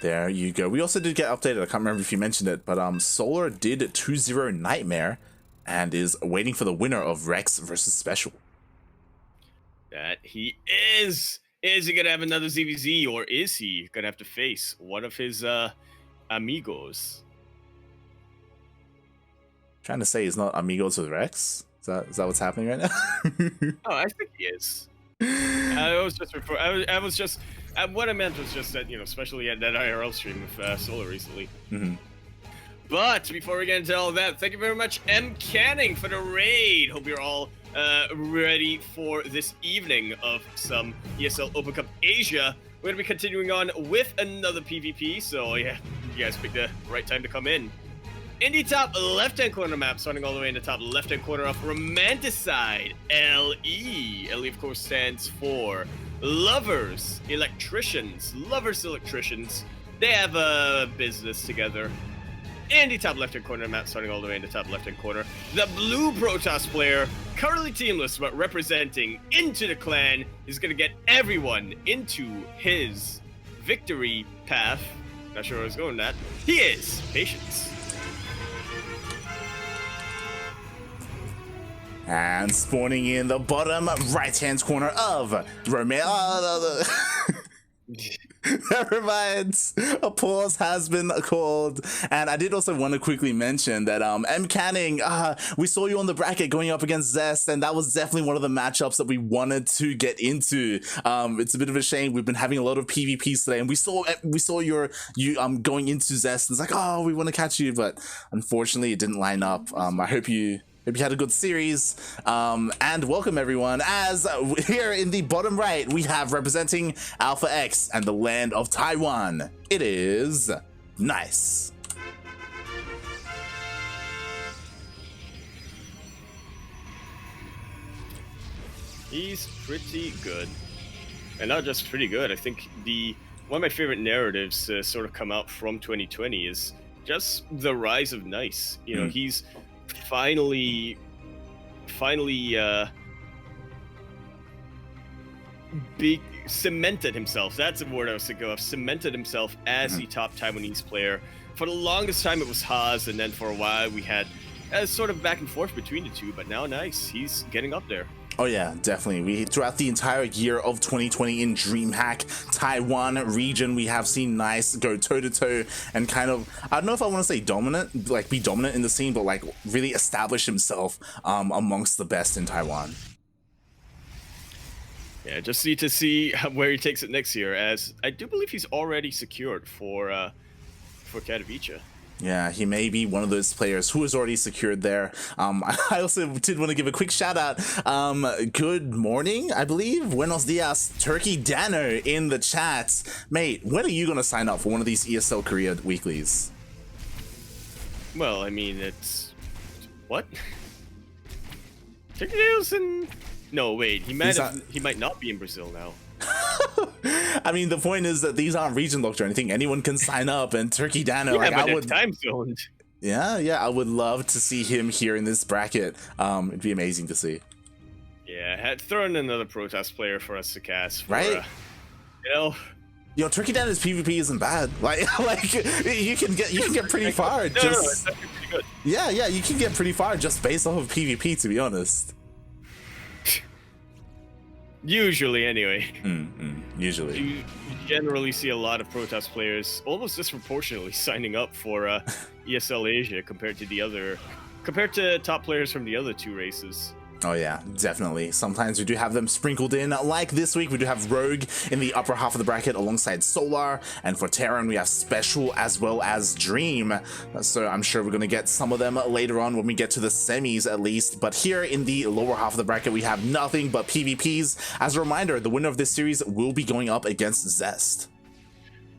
There you go. We also did get updated. I can't remember if you mentioned it, but Solar did 2-0 Nightmare and is waiting for the winner of Rex versus Special. That he is. Is he gonna have another ZVZ, or is he gonna have to face one of his amigos? Trying to say he's not amigos with Rex. Is that what's happening right now? Oh, I think he is. I was just what I meant was just that, especially at that IRL stream with Solar recently. Mm-hmm. But before we get into all of that, thank you very much, M. Canning, for the raid. Hope you're all ready for this evening of some ESL Open Cup Asia. We're going to be continuing on with another PvP, so yeah, you guys picked the right time to come in. In the top left-hand corner map, starting all the way in the top left-hand corner of Romanticide, LE. LE, of course, stands for Lovers Electricians. Lovers Electricians. They have a business together. In the top left-hand corner of the map, starting all the way in the top left-hand corner, the blue Protoss player, currently teamless, but representing into the clan, is going to get everyone into his victory path. Not sure where I was going with that. He is Patience. And spawning in the bottom right-hand corner of Romeo. Never mind. A pause has been called. And I did also want to quickly mention that M. Canning, we saw you on the bracket going up against Zest, and that was definitely one of the matchups that we wanted to get into. It's a bit of a shame. We've been having a lot of PvPs today, and we saw you going into Zest, and it's like, oh, we want to catch you, but unfortunately it didn't line up. I hope you had a good series, and welcome everyone, as here in the bottom right we have, representing Alpha X and the land of Taiwan, it is Nice. He's pretty good, and not just pretty good. I think one of my favorite narratives to sort of come out from 2020 is just the rise of Nice. He's finally cemented himself. That's the word I was thinking of. Cemented himself as the top Taiwanese player. For the longest time it was Haas, and then for a while we had sort of back and forth between the two, but now Nice, he's getting up there. Oh yeah, definitely. Throughout the entire year of 2020 in DreamHack Taiwan region, we have seen Nice go toe-to-toe and kind of, I don't know if I want to say dominant, like be dominant in the scene, but like really establish himself amongst the best in Taiwan. Yeah, just need to see where he takes it next year, as I do believe he's already secured for Katowice. Yeah, he may be one of those players who is already secured there. I also did want to give a quick shout out. Good morning, I believe. Buenos dias, Turkey Dano in the chat. Mate, when are you going to sign up for one of these ESL Korea weeklies? Well, I mean, it's... What? Turkey Dano's in... No, wait, he might not be in Brazil now. I mean, the point is that these aren't region locked or anything. Anyone can sign up, and Turkey Dano, yeah, like, but I would time zoned. Yeah, I would love to see him here in this bracket. It'd be amazing to see. Yeah, throw in another Protoss player for us to cast. Right? Turkey Dano's PvP isn't bad. Like you can get pretty far. No, it's actually pretty good. Yeah, you can get pretty far just based off of PvP, to be honest. Usually, anyway. Usually. You generally see a lot of Protoss players almost disproportionately signing up for ESL Asia compared to top players from the other two races. Oh yeah, definitely. Sometimes we do have them sprinkled in. Like this week, we do have Rogue in the upper half of the bracket alongside Solar, and for Terran we have Special as well as Dream. So I'm sure we're going to get some of them later on when we get to the semis at least. But here in the lower half of the bracket, we have nothing but PvPs. As a reminder, the winner of this series will be going up against Zest.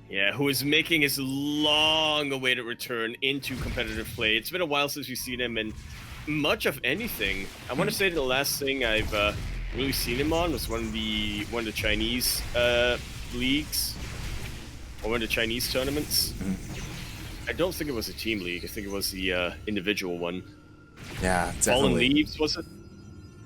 Yeah, who is making his long-awaited return into competitive play. It's been a while since we've seen him in much of anything. I want to say the last thing I've really seen him on was one of the Chinese leagues, or one of the Chinese tournaments. I don't think it was a team league. I think it was the individual one. Yeah, definitely. Fallen Leaves, was it?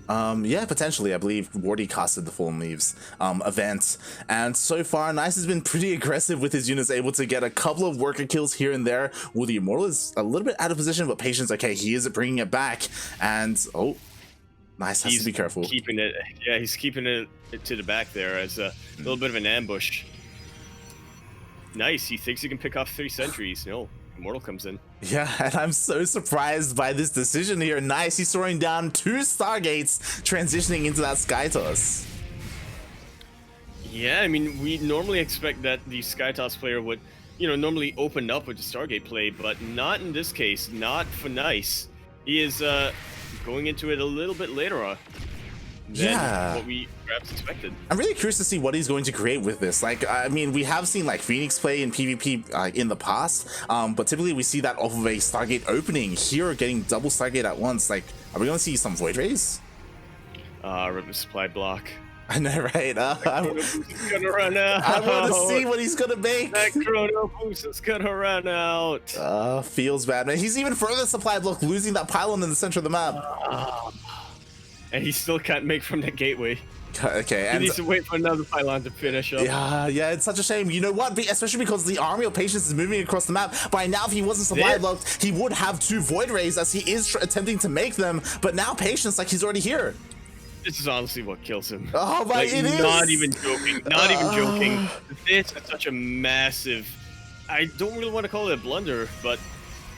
Yeah, potentially. I believe Wardy casted the Fallen Leaves event, and so far Nice has been pretty aggressive with his units, able to get a couple of worker kills here and there. Well, the Immortal is a little bit out of position, but Patience, okay, he is bringing it back, and oh, Nice has to be careful. Keeping it, yeah, he's keeping it to the back there as a little bit of an ambush. Nice, he thinks he can pick off 3 sentries. No, Immortal comes in. Yeah, and I'm so surprised by this decision here. Nice, he's throwing down 2 Stargates, transitioning into that Sky Toss. Yeah, I mean, we normally expect that the Sky Toss player would, you know, normally open up with the Stargate play, but not in this case, not for Nice. He is going into it a little bit later on than what we perhaps expected. I'm really curious to see what he's going to create with this. Like, I mean, we have seen like Phoenix play in PvP in the past, but typically we see that off of a Stargate opening. Here, getting double Stargate at once, like, are we going to see some Void Rays? Rip the supply block. I know, right? He's gonna run out. I want to see what he's gonna make. That Chrono Boost is gonna run out. Feels bad, man. He's even further supply block, losing that pylon in the center of the map. And he still can't make from the gateway. Okay, he needs to wait for another pylon to finish up. Yeah, it's such a shame. You know what? Especially because the army of Patience is moving across the map. By now, if he wasn't supply blocked, he would have 2 Void Rays as he is attempting to make them. But now Patience, like, he's already here. This is honestly what kills him. Oh my, like, it is. Not even joking. Not even joking. This is such a massive, I don't really want to call it a blunder, but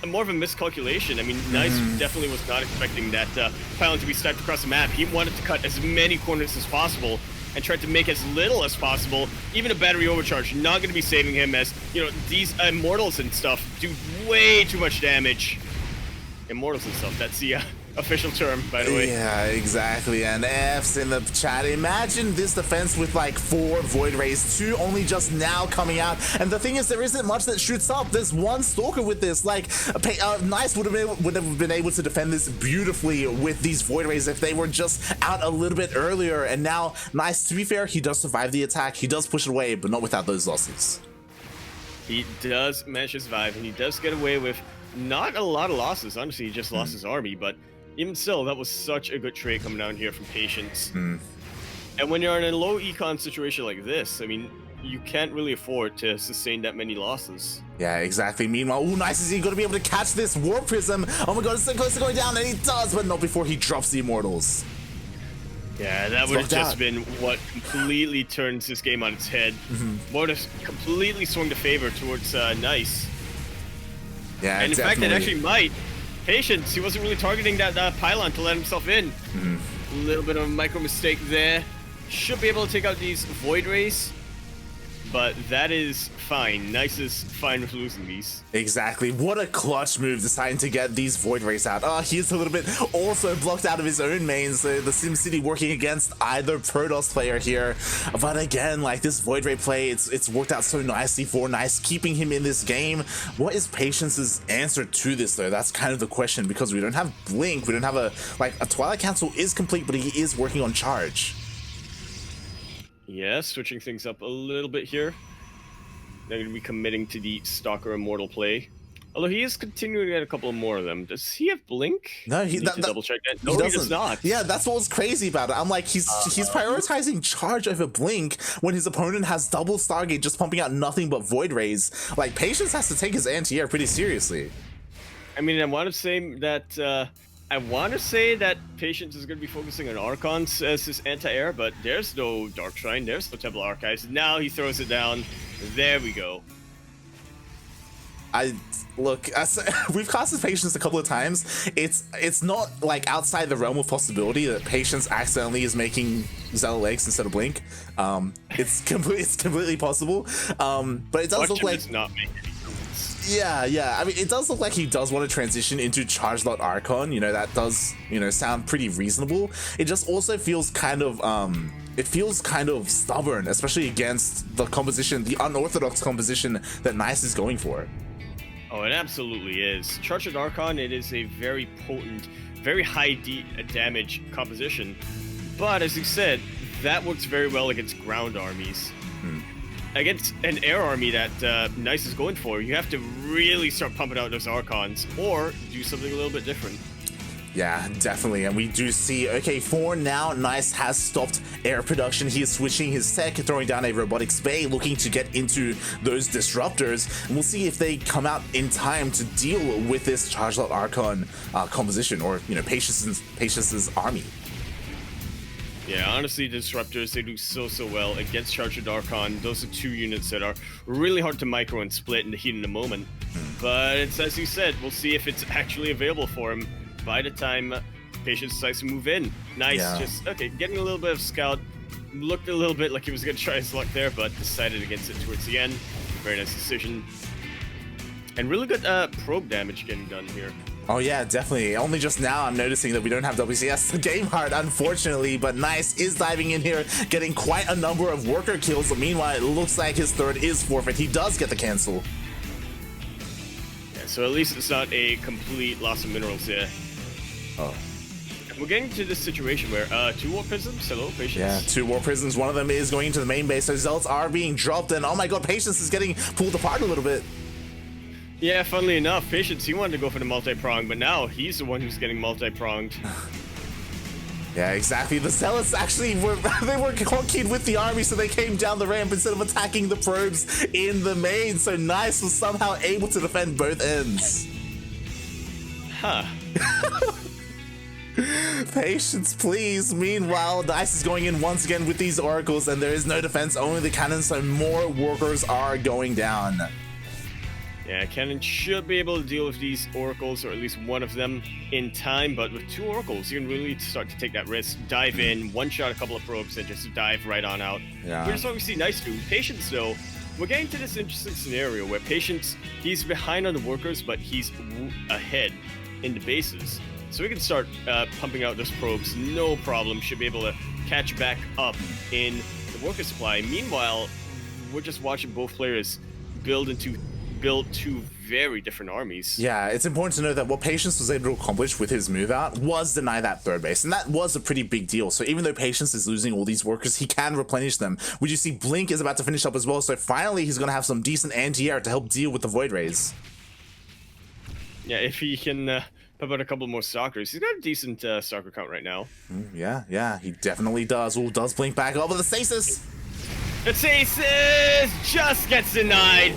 more of a miscalculation. I mean, Nice definitely was not expecting that pylon to be sniped across the map. He wanted to cut as many corners as possible and tried to make as little as possible. Even a battery overcharge, not going to be saving him, as, you know, these Immortals and stuff do way too much damage. Immortals and stuff, that's the official term, by the way. Yeah, exactly. And F's in the chat. Imagine this defense with like 4 Void Rays, 2 only just now coming out. And the thing is, there isn't much that shoots up. There's 1 Stalker with this. Like, Nice would have been able to defend this beautifully with these Void Rays if they were just out a little bit earlier. And now, Nice, to be fair, he does survive the attack. He does push it away, but not without those losses. He does manage to survive, and he does get away with not a lot of losses. Honestly, he just lost his army, but even still, that was such a good trade coming down here from Patience. And when you're in a low econ situation like this, I mean, you can't really afford to sustain that many losses. Yeah, exactly. Meanwhile, ooh, Nice, is he going to be able to catch this War Prism? Oh my god, it's so close to going down, and he does, but not before he drops the Immortals. Yeah, that would have just been what completely turns this game on its head. Would have completely swung the favor towards Nice. Yeah, and in fact, it actually might. Patience, he wasn't really targeting that pylon to let himself in. A little bit of a micro mistake there. Should be able to take out these Void Rays, but that is fine. Nice is fine with losing these. Exactly. What a clutch move, deciding to get these Void Rays out. Oh, he's a little bit also blocked out of his own mains. So the SimCity working against either Protoss player here. But again, like, this Void Ray play, it's worked out so nicely for Nice, keeping him in this game. What is Patience's answer to this, though? That's kind of the question, because we don't have Blink. We don't have a Twilight Council is complete, but he is working on Charge. Yeah, switching things up a little bit here. They're going to be committing to the Stalker Immortal play. Although he is continuing to get a couple more of them. Does he have Blink? No, he double check that. No, he does not. Yeah, that's what was crazy about it. I'm like, he's prioritizing Charge over Blink when his opponent has double Stargate, just pumping out nothing but Void Rays. Like, Patience has to take his anti-air pretty seriously. I mean, I want to say that Patience is going to be focusing on Archons as his anti-air, but there's no Dark Shrine, there's no Temple Archives. Now he throws it down. There we go. Look, we've casted Patience a couple of times. It's not like outside the realm of possibility that Patience accidentally is making Zella Legs instead of Blink. It's completely possible. But it does look like it's not making any sense. Yeah. I mean, it does look like he does want to transition into Charge Lot Archon. You know, that does, you know, sound pretty reasonable. It just also feels kind of stubborn, especially against the composition, the unorthodox composition that Nice is going for. Oh, it absolutely is. Charged Archon, it is a very potent, very high damage composition. But as you said, that works very well against ground armies. Against an air army that Nice is going for, you have to really start pumping out those Archons, or do something a little bit different. Yeah, definitely. And we do see, okay, for now, Nice has stopped air production. He is switching his tech, throwing down a robotics bay, looking to get into those disruptors. And we'll see if they come out in time to deal with this Charged Up Archon composition, or, you know, Patience's army. Yeah, honestly, Disruptors, they do so well against Charged Archon. Those are two units that are really hard to micro and split in the heat of the moment. But it's, as you said, we'll see if it's actually available for him by the time Patience decides to move in. Nice, Yeah. just, okay, getting a little bit of scout. Looked a little bit like he was going to try his luck there, but decided against it towards the end. Very nice decision. And really good probe damage getting done here. Oh yeah, definitely. Only just now I'm noticing that we don't have WCS the game heart, unfortunately, but Nice is diving in here, getting quite a number of worker kills. Meanwhile, it looks like his third is forfeit. He does get the cancel. Yeah, so at least it's not a complete loss of minerals here. Oh. We're getting to this situation where 2 War Prisms, hello, Patience. Yeah, 2 War Prisms. One of them is going into the main base, so Zealots are being dropped, and oh my god, Patience is getting pulled apart a little bit. Yeah, funnily enough, Patience, he wanted to go for the multi-prong, but now he's the one who's getting multi-pronged. Yeah, exactly. The Zealots actually were conquered with the army, so they came down the ramp instead of attacking the probes in the main. So Nice was somehow able to defend both ends. Huh. Patience, please. Meanwhile, Nice is going in once again with these oracles, and there is no defense, only the cannons, so more workers are going down. Yeah, Cannon should be able to deal with these oracles, or at least one of them, in time, but with 2 oracles, you can really start to take that risk, dive in, one-shot a couple of probes, and just dive right on out. Yeah. Which is what we see Nice do. Patience, though, we're getting to this interesting scenario where Patience, he's behind on the workers, but he's ahead in the bases. So we can start pumping out those probes, no problem, should be able to catch back up in the worker supply. Meanwhile, we're just watching both players build 2 very different armies. Yeah, it's important to know that what Patience was able to accomplish with his move out was deny that third base, and that was a pretty big deal. So even though Patience is losing all these workers, he can replenish them. Would you see Blink is about to finish up as well, so finally he's going to have some decent anti-air to help deal with the Void Rays. Yeah, if he can pump out a couple more Stalkers. He's got a decent Stalker count right now. Yeah, he definitely does. Oh, does Blink back up with the Stasis? The Stasis just gets denied.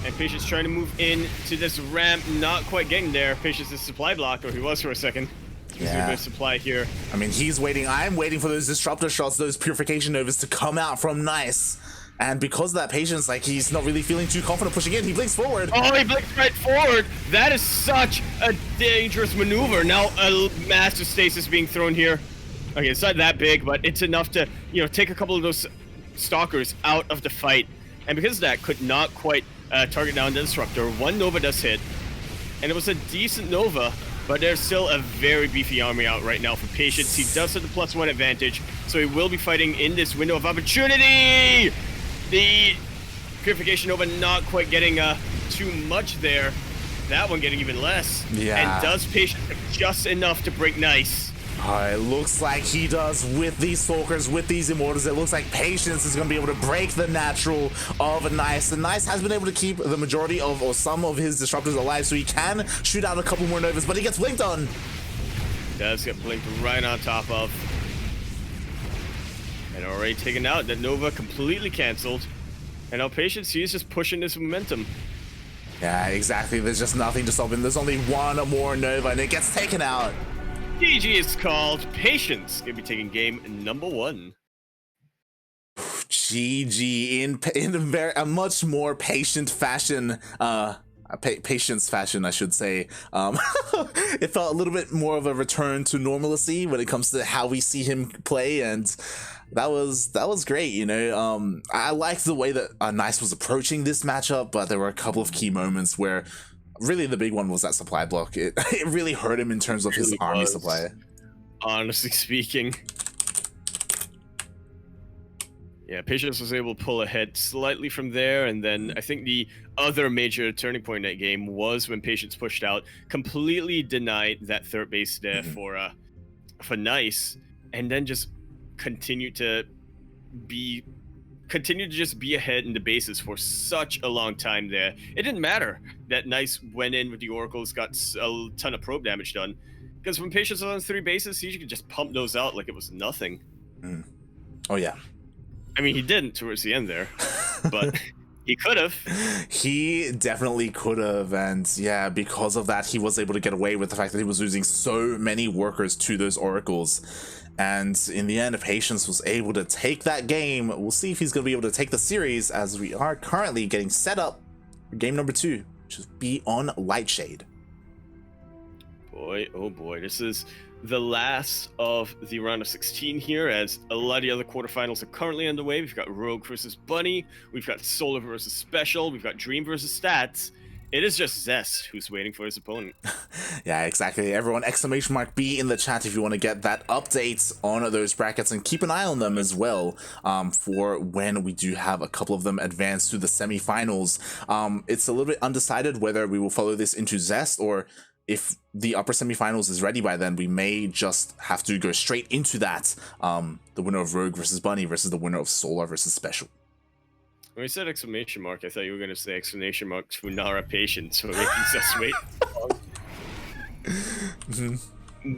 And Patience trying to move in to this ramp, not quite getting there. Patience is supply blocked, or he was for a second. He's a bit of supply here. I mean, he's waiting. I'm waiting for those disruptor shots, those purification novas to come out from Nice. And because of that, Patience, like, he's not really feeling too confident pushing in. He blinks forward. Oh, he blinks right forward. That is such a dangerous maneuver. Now a massive stasis being thrown here. Okay, it's not that big, but it's enough to, you know, take a couple of those Stalkers out of the fight. And because of that, could not quite target down the disruptor. One Nova does hit, and it was a decent Nova, but there's still a very beefy army out right now for Patience. He does have the +1 advantage, so he will be fighting in this window of opportunity. The Purification Nova not quite getting too much there. That one getting even less. Yeah. And does Patience just enough to break Nice. It looks like he does with these Stalkers, with these Immortals. It looks like Patience is going to be able to break the natural of Nice. And Nice has been able to keep the majority of, or some of his disruptors alive, so he can shoot out a couple more Novas, but he gets blinked on. Does get blinked right on top of. And already taken out. That Nova completely canceled. And now Patience, he's just pushing this momentum. Yeah, exactly. There's just nothing to stop him. There's only one more Nova, and it gets taken out. GG is called. Patience gonna be taking game number 1. GG in a much more patient fashion. Patience fashion, I should say. It felt a little bit more of a return to normalcy when it comes to how we see him play, and that was great. You know, I liked the way that Nice was approaching this matchup, but there were a couple of key moments where. Really, the big one was that supply block. It really hurt him in terms of his army supply. Honestly speaking. Yeah, Patience was able to pull ahead slightly from there, and then I think the other major turning point in that game was when Patience pushed out, completely denied that third base there for Nice, and then just continued to just be ahead in the bases for such a long time there. It didn't matter that Nice went in with the Oracles, got a ton of probe damage done. Because when Patience was on 3 bases, he could just pump those out like it was nothing. Oh yeah. I mean, he didn't towards the end there, but he could have. He definitely could have, and yeah, because of that, he was able to get away with the fact that he was losing so many workers to those oracles. And in the end, Patience was able to take that game. We'll see if he's going to be able to take the series, as we are currently getting set up for game number 2, which is be on Lightshade. Boy, oh boy, this is the last of the round of 16 here, as a lot of the other quarterfinals are currently underway. We've got Rogue versus Bunny, we've got Solar versus Special, we've got Dream versus Stats. It is just Zest who's waiting for his opponent. Yeah, exactly. Everyone, !B in the chat if you want to get that update on those brackets, and keep an eye on them as well for when we do have a couple of them advance to the semifinals. It's a little bit undecided whether we will follow this into Zest, or if the upper semifinals is ready by then, we may just have to go straight into that. The winner of Rogue versus Bunny versus the winner of Solar versus Special. When you said exclamation mark, I thought you were going to say exclamation mark to Nara Patience for making us wait so long.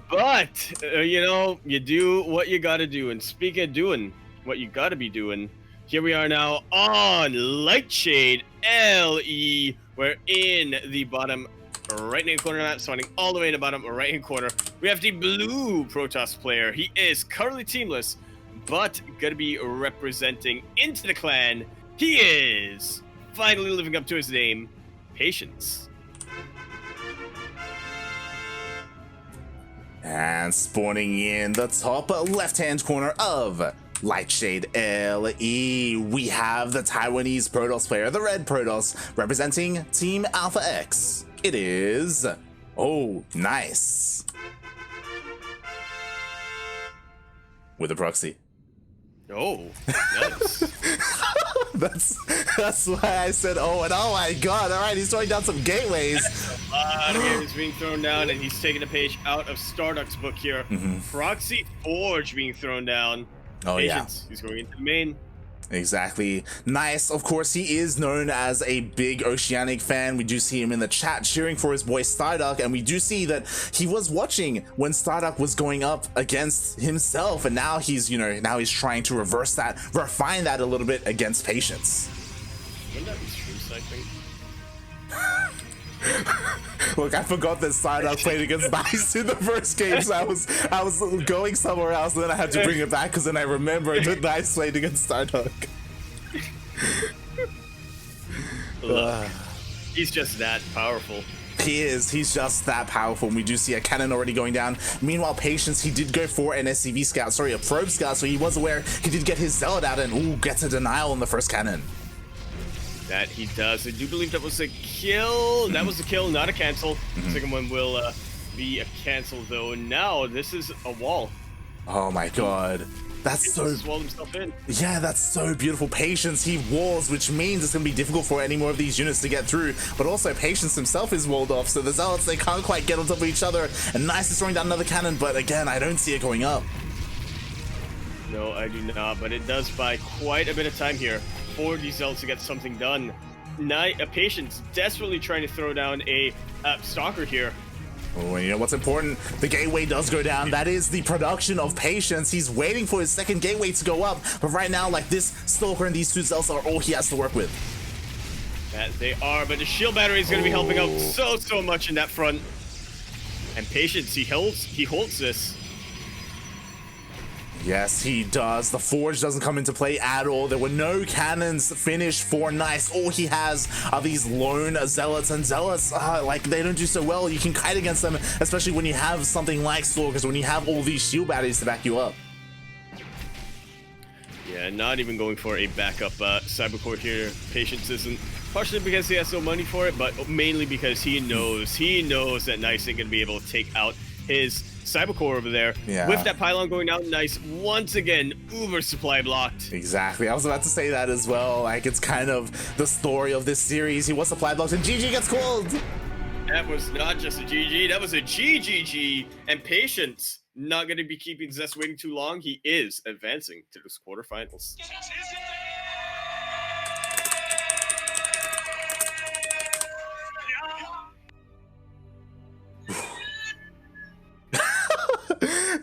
But, you know, you do what you got to do. And speaking of doing what you got to be doing, here we are now on Lightshade LE. We're in the bottom right-hand corner of that, starting all the way in the bottom right-hand corner. We have the blue Protoss player. He is currently teamless, but going to be representing into the clan. He is finally living up to his name, Patience. And spawning in the top left-hand corner of Lightshade LE, we have the Taiwanese Protoss player, the red Protoss, representing Team Alpha X. It is... oh, nice. With a proxy. Oh, nice. That's why I said, oh, and oh my god, all right, he's throwing down some gateways. A lot of games being thrown down, and he's taking a page out of Starduck's book here. Proxy Forge being thrown down. Oh, Patience. yeah. He's going into the main. Exactly. Nice. Of course, he is known as a big Oceanic fan. We do see him in the chat cheering for his boy Starduck, and we do see that he was watching when Starduck was going up against himself, and now he's, you know, now he's trying to reverse that, refine that a little bit against Patience. Wouldn't that be stream sniping? Look, I forgot that Starduck played against Nice in the first game, so I was going somewhere else, and then I had to bring it back because then I remembered that Nice played against Starduck. Look, he's just that powerful. He is. He's just that powerful. And we do see a cannon already going down. Meanwhile, Patience, he did go for an SCV scout, sorry, a probe scout, so he was aware he did get his zealot out and ooh, gets a denial on the first cannon. That he does. I do believe that was a kill. That was a kill, not a cancel. The second one will be a cancel, though. Now this is a wall. Oh my god. That's so... walled himself in. Yeah, that's so beautiful. Patience, he walls, which means it's going to be difficult for any more of these units to get through. But also, Patience himself is walled off, so the Zealots, they can't quite get on top of each other. And Nice is throwing down another cannon, but again, I don't see it going up. No, I do not, but it does buy quite a bit of time here for these Zealots to get something done. Patience desperately trying to throw down a Stalker here. Oh, and you know what's important? The gateway does go down. That is the production of Patience. He's waiting for his second gateway to go up. But right now, like, this Stalker and these two Zealots are all he has to work with. That they are, but the shield battery is going to be helping out so much in that front. And Patience, he holds this. Yes, he does. The Forge doesn't come into play at all. There were no cannons finished for Nice. All he has are these lone Zealots, and Zealots, like, they don't do so well. You can kite against them, especially when you have something like Stalkers, when you have all these shield batteries to back you up. Yeah, not even going for a backup Cybercore here. Patience isn't, partially because he has no money for it, but mainly because he knows that Nice ain't gonna be able to take out his Cybercore over there. Yeah. With that pylon going down, Nice once again uber supply blocked. Exactly. I was about to say that as well. Like, it's kind of the story of this series. He was supply blocked and GG gets called. That was not just a GG, that was a GGG. And Patience not going to be keeping Zest waiting too long. He is advancing to the quarterfinals.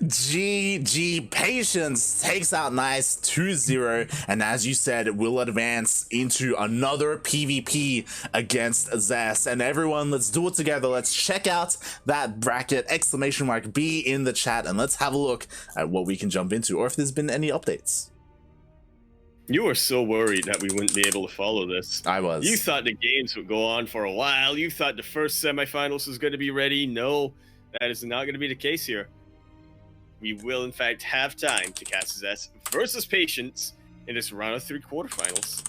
GG. Patience takes out Nice 2-0, and as you said, it will advance into another PvP against Zest. And everyone, let's do it together. Let's check out that bracket, exclamation mark B in the chat, and let's have a look at what we can jump into, or if there's been any updates. You were so worried that we wouldn't be able to follow this. I was. You thought the games would go on for a while. You thought the first semifinals was going to be ready. No, that is not going to be the case here. We will, in fact, have time to cast Zest versus Patience in this round of 3 quarterfinals.